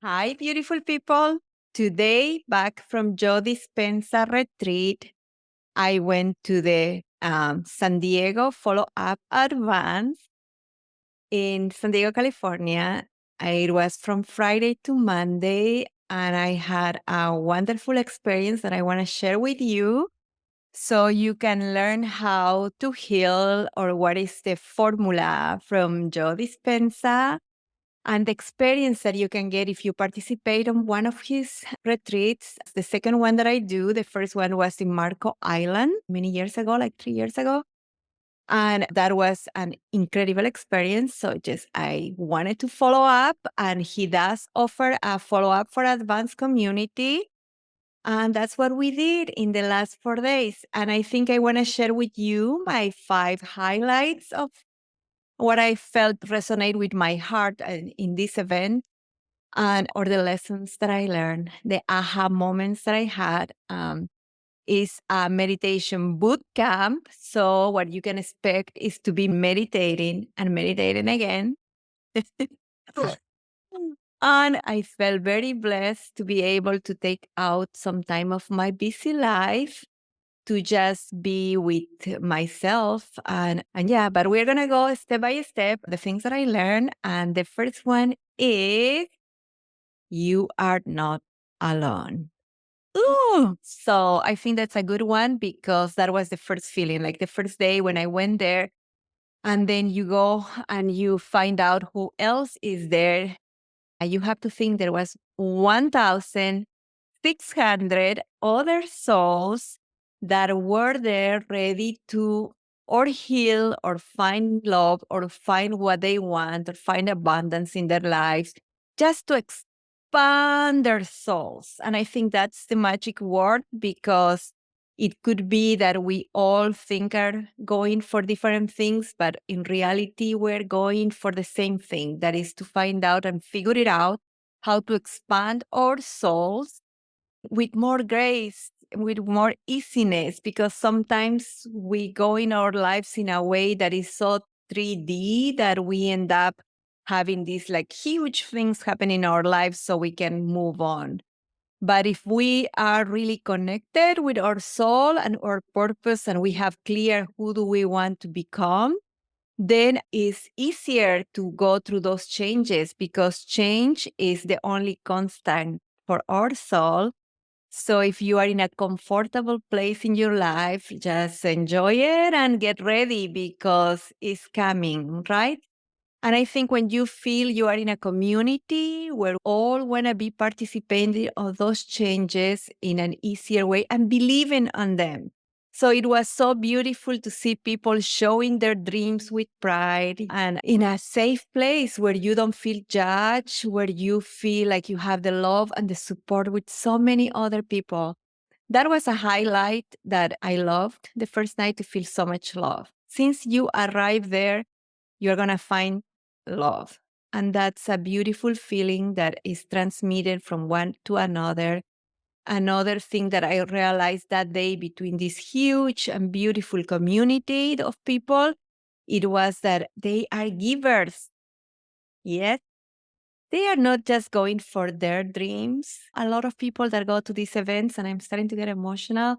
Hi, beautiful people. Today, back from Joe Dispenza retreat, I went to the San Diego Follow Up Advance in San Diego, California. It was from Friday to Monday, and I had a wonderful experience that I want to share with you so you can learn how to heal or what is the formula from Joe Dispenza and the experience that you can get if you participate on one of his retreats. The second one that I do, the first one was in Marco Island many years ago, like 3 years ago. And that was an incredible experience. So just I wanted to follow up, and he does offer a follow up for advanced community. And that's what we did in the last 4 days. And I think I want to share with you my 5 highlights of what I felt resonate with my heart in this event and or the lessons that I learned, the aha moments that I had. Is a meditation boot camp. So what you can expect is to be meditating and meditating again. And I felt very blessed to be able to take out some time of my busy life to just be with myself. And yeah, but we're gonna go step by step, the things that I learned. And the first one is you are not alone. Ooh. So I think that's a good one because that was the first feeling, like the first day when I went there. And then you go and you find out who else is there. You have to think there was 1,600 other souls that were there ready to or heal or find love or find what they want or find abundance in their lives just to expand their souls. And I think that's the magic word because it could be that we all think are going for different things, but in reality, we're going for the same thing. That is to find out and figure it out how to expand our souls with more grace, with more easiness, because sometimes we go in our lives in a way that is so 3D that we end up having these like huge things happen in our lives so we can move on. But if we are really connected with our soul and our purpose and we have clear who do we want to become, then it's easier to go through those changes because change is the only constant for our soul. So if you are in a comfortable place in your life, just enjoy it and get ready because it's coming, right? And I think when you feel you are in a community where all want to be participating of those changes in an easier way and believing on them. So it was so beautiful to see people showing their dreams with pride and in a safe place where you don't feel judged, where you feel like you have the love and the support with so many other people. That was a highlight that I loved the first night to feel so much love. Since you arrive there, you're going to find love. And that's a beautiful feeling that is transmitted from one to another. Another thing that I realized that day between this huge and beautiful community of people, it was that they are givers. Yes, they are not just going for their dreams. A lot of people that go to these events, and I'm starting to get emotional,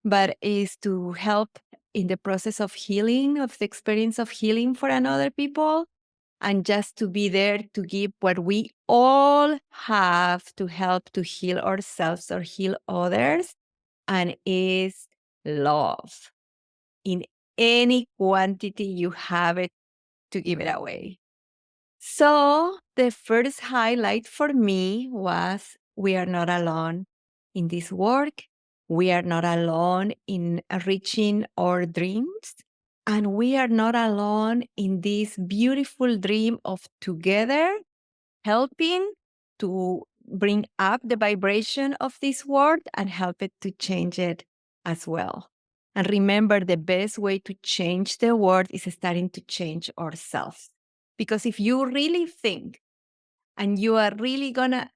but is to help in the process of healing, of the experience of healing for another people and just to be there to give what we all have to help to heal ourselves or heal others, and is love in any quantity you have it to give it away. So the first highlight for me was we are not alone in this work. We are not alone in reaching our dreams. And we are not alone in this beautiful dream of together helping to bring up the vibration of this world and help it to change it as well. And remember, the best way to change the world is starting to change ourselves. Because if you really think and you are really going to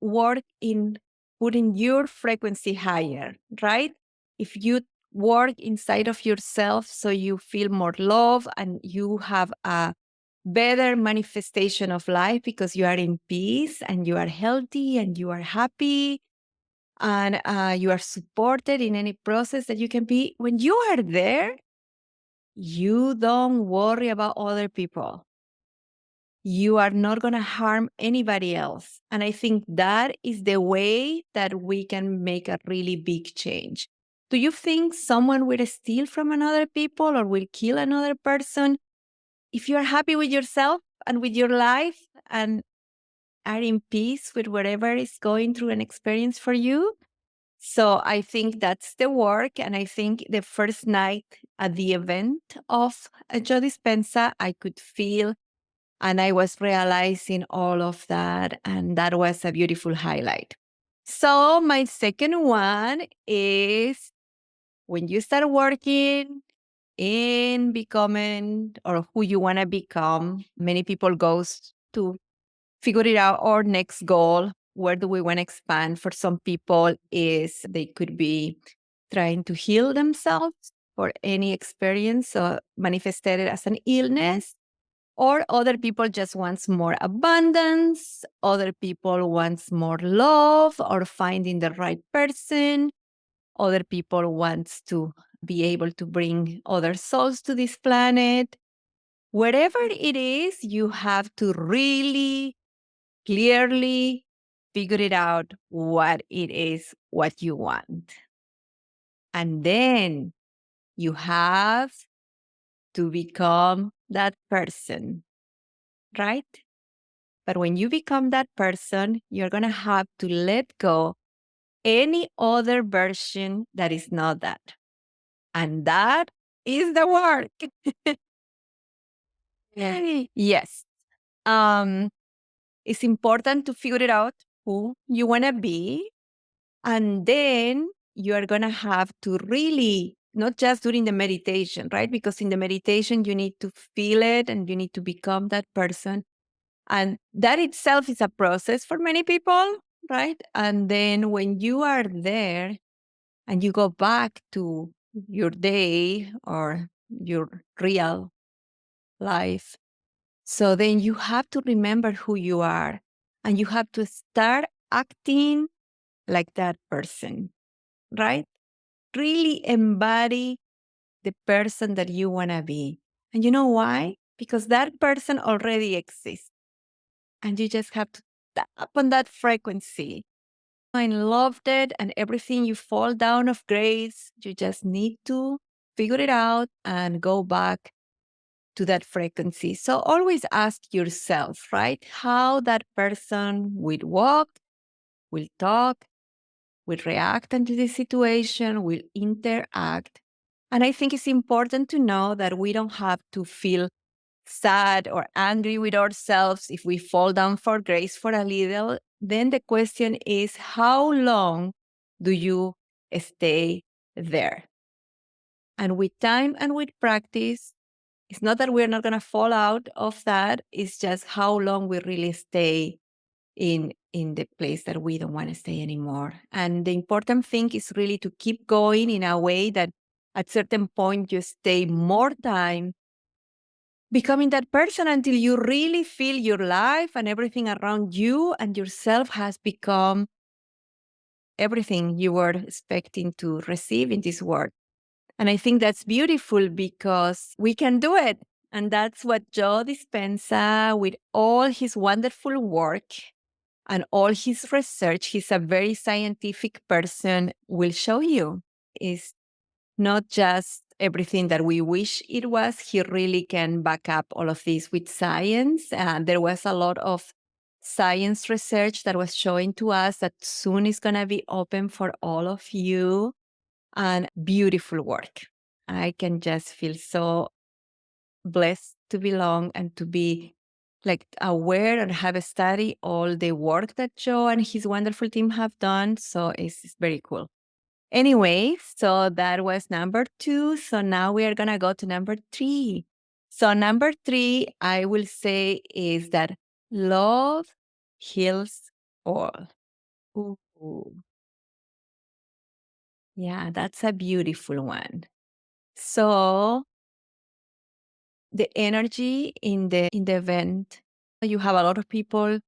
work in putting your frequency higher, right? If you work inside of yourself so you feel more love and you have a better manifestation of life because you are in peace and you are healthy and you are happy and you are supported in any process that you can be. When you are there, you don't worry about other people. You are not going to harm anybody else. And I think that is the way that we can make a really big change. Do you think someone will steal from another people or will kill another person? If you are happy with yourself and with your life and are in peace with whatever is going through an experience for you. So I think that's the work. And I think the first night at the event of Joe Dispenza, I could feel and I was realizing all of that. And that was a beautiful highlight. So my second one is when you start working in becoming or who you want to become, many people goes to figure it out our next goal. Where do we want to expand? For some people is they could be trying to heal themselves for any experience manifested as an illness, or other people just wants more abundance, other people wants more love or finding the right person, other people wants to be able to bring other souls to this planet. Wherever it is, you have to really clearly figure it out what it is what you want. And then you have to become that person, right? But when you become that person, you're going to have to let go any other version that is not that. And that is the work. Yes. Um, it's important to figure it out who you want to be. And then you are going to have to really, not just during the meditation, right? Because in the meditation, you need to feel it and you need to become that person. And that itself is a process for many people, right? And then when you are there and you go back to your day or your real life, so then you have to remember who you are and you have to start acting like that person, right? Really embody the person that you want to be. And you know why? Because that person already exists. And you just have to tap on that frequency and loved it and everything you fall down of grace. You just need to figure it out and go back to that frequency. So always ask yourself, right? How that person will walk, will talk, will react into the situation, will interact. And I think it's important to know that we don't have to feel sad or angry with ourselves if we fall down for grace for a little. Then the question is, how long do you stay there? And with time and with practice, it's not that we're not going to fall out of that. It's just how long we really stay in the place that we don't want to stay anymore. And the important thing is really to keep going in a way that at certain point you stay more time becoming that person until you really feel your life and everything around you and yourself has become everything you were expecting to receive in this world. And I think that's beautiful because we can do it. And that's what Joe Dispenza, with all his wonderful work and all his research, he's a very scientific person, will show you. Is not just everything that we wish it was. He really can back up all of this with science. And there was a lot of science research that was showing to us that soon is going to be open for all of you, and beautiful work. I can just feel so blessed to belong and to be like aware and have studied all the work that Joe and his wonderful team have done. So it's very cool. Anyway, so that was number 2. So now we are going to go to number 3. So number 3, I will say is that love heals all. Ooh. Yeah, that's a beautiful one. So the energy in the event. You have a lot of people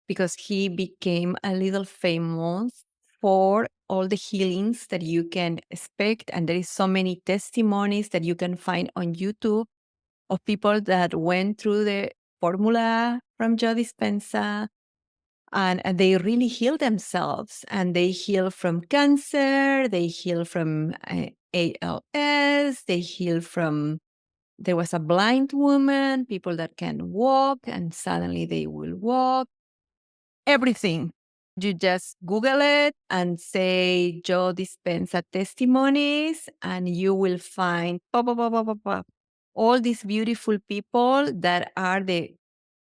because he became a little famous for all the healings that you can expect. And there is so many testimonies that you can find on YouTube of people that went through the formula from Joe Dispenza and they really heal themselves. And they heal from cancer, they heal from ALS, they heal from, there was a blind woman, people that can walk and suddenly they will walk, everything. You just Google it and say Joe Dispenza testimonies, and you will find all these beautiful people that are the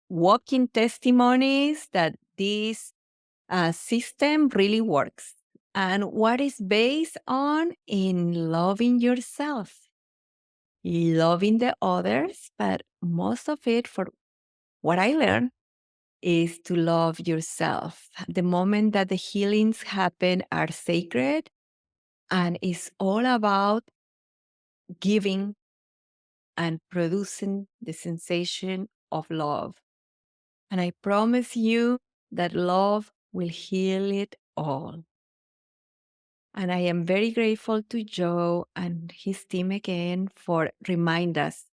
walking testimonies that this system really works. And what is based on in loving yourself, loving the others, but most of it, for what I learned, is to love yourself. The moment that the healings happen are sacred, and it's all about giving and producing the sensation of love. And I promise you that love will heal it all. And I am very grateful to Joe and his team again for remind us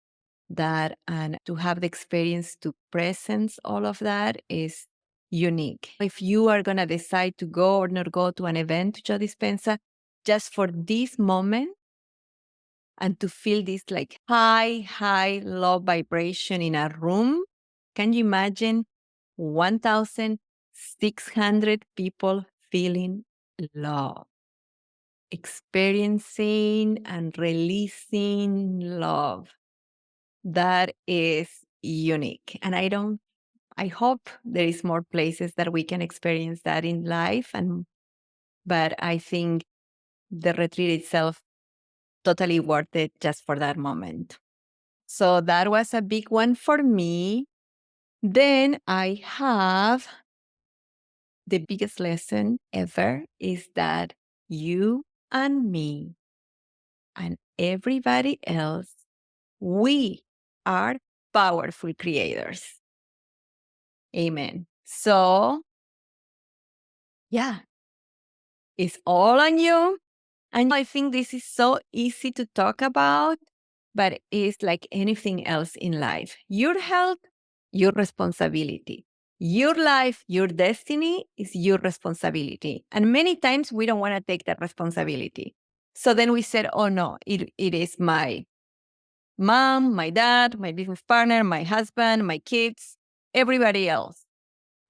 that, and to have the experience to presence all of that is unique. If you are going to decide to go or not go to an event to Joe Dispenza, just for this moment and to feel this like high love vibration in a room, can you imagine 1,600 people feeling love, experiencing and releasing love? That is unique. And I hope there is more places that we can experience that in life. But I think the retreat itself totally worth it just for that moment. So that was a big one for me. Then I have the biggest lesson ever is that you and me and everybody else, we are powerful creators. Amen. So, yeah, it's all on you. And I think this is so easy to talk about, but it's like anything else in life. Your health, your responsibility. Your life, your destiny is your responsibility. And many times we don't want to take that responsibility. So then we said, oh no, it is my mom, my dad, my business partner, my husband, my kids, everybody else,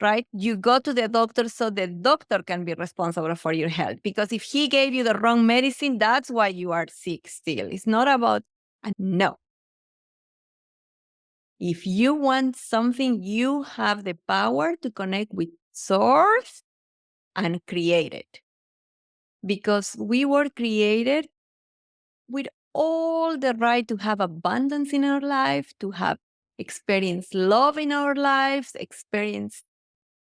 right? You go to the doctor so the doctor can be responsible for your health. Because if he gave you the wrong medicine, that's why you are sick still. It's not about, no. If you want something, you have the power to connect with source and create it. Because we were created with all the right to have abundance in our life, to have experienced love in our lives, experience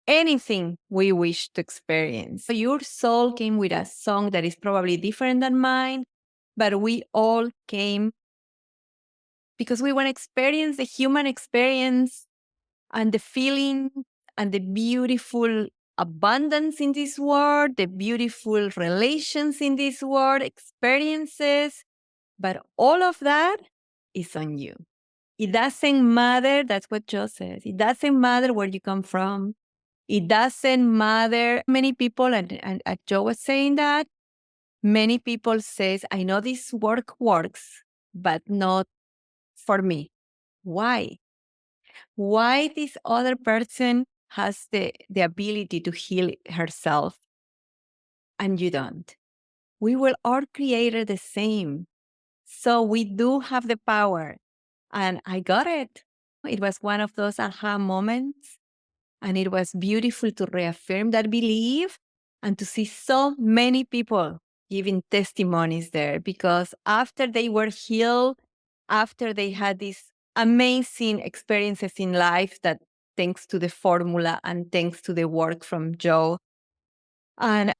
anything we wish to experience. So your soul came with a song that is probably different than mine, but we all came because we want to experience the human experience and the feeling and the beautiful abundance in this world, the beautiful relations in this world, experiences. But all of that is on you. It doesn't matter. That's what Joe says. It doesn't matter where you come from. It doesn't matter. Many people, and Joe was saying that, many people says, I know this work works, but not for me. Why? Why this other person has the ability to heal herself and you don't? We were all created the same. So we do have the power. And I got it. It was one of those aha moments. And it was beautiful to reaffirm that belief and to see so many people giving testimonies there, because after they were healed, after they had these amazing experiences in life that thanks to the formula and thanks to the work from Joe and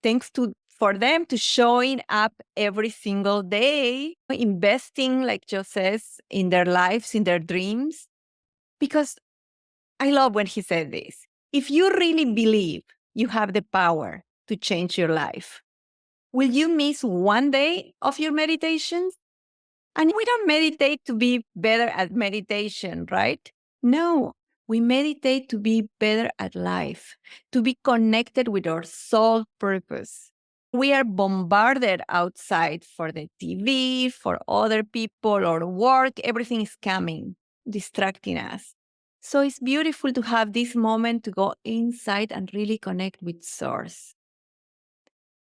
thanks to for them to showing up every single day, investing, like Joe says, in their lives, in their dreams. Because I love when he said this. If you really believe you have the power to change your life, will you miss one day of your meditations? And we don't meditate to be better at meditation, right? No, we meditate to be better at life, to be connected with our soul purpose. We are bombarded outside for the TV, for other people, or work. Everything is coming, distracting us. So it's beautiful to have this moment to go inside and really connect with Source.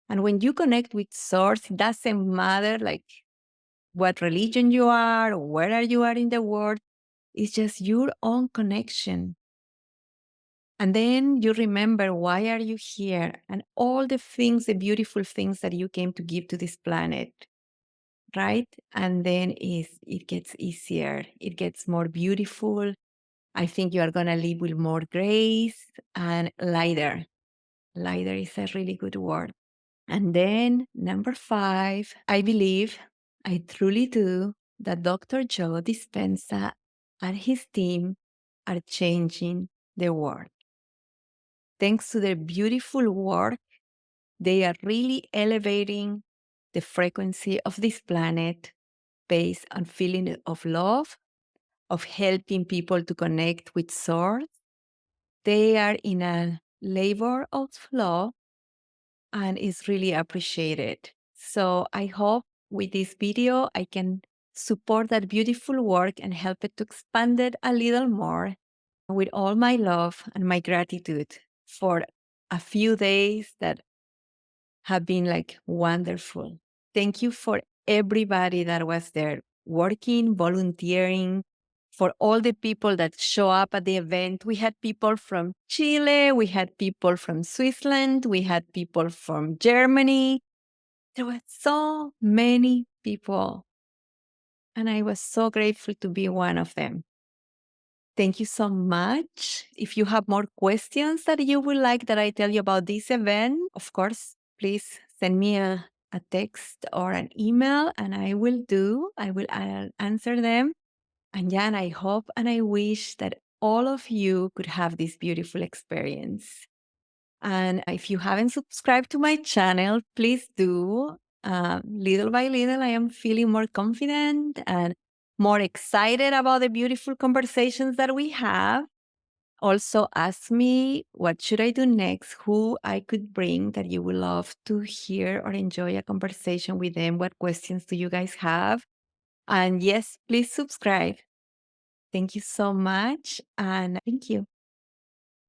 And when you connect with Source, it doesn't matter like what religion you are, where you are in the world. It's just your own connection. And then you remember why are you here and all the things, the beautiful things that you came to give to this planet, right? And then it gets easier. It gets more beautiful. I think you are going to live with more grace and lighter. Lighter is a really good word. And then number 5, I believe, I truly do, that Dr. Joe Dispenza and his team are changing the world. Thanks to their beautiful work, they are really elevating the frequency of this planet based on feeling of love, of helping people to connect with Source. They are in a labor of love and is really appreciated. So I hope with this video, I can support that beautiful work and help it to expand it a little more with all my love and my gratitude for a few days that have been like wonderful. Thank you for everybody that was there working, volunteering, for all the people that show up at the event. We had people from Chile, we had people from Switzerland, we had people from Germany. There were so many people, and I was so grateful to be one of them. Thank you so much. If you have more questions that you would like that I tell you about this event, of course, please send me a text or an email and I will answer them. And Jan, I hope and I wish that all of you could have this beautiful experience. And if you haven't subscribed to my channel, please do. Little by little, I am feeling more confident and more excited about the beautiful conversations that we have. Also, ask me what should I do next, who I could bring that you would love to hear or enjoy a conversation with them. What questions do you guys have? And yes, please subscribe. Thank you so much. And thank you.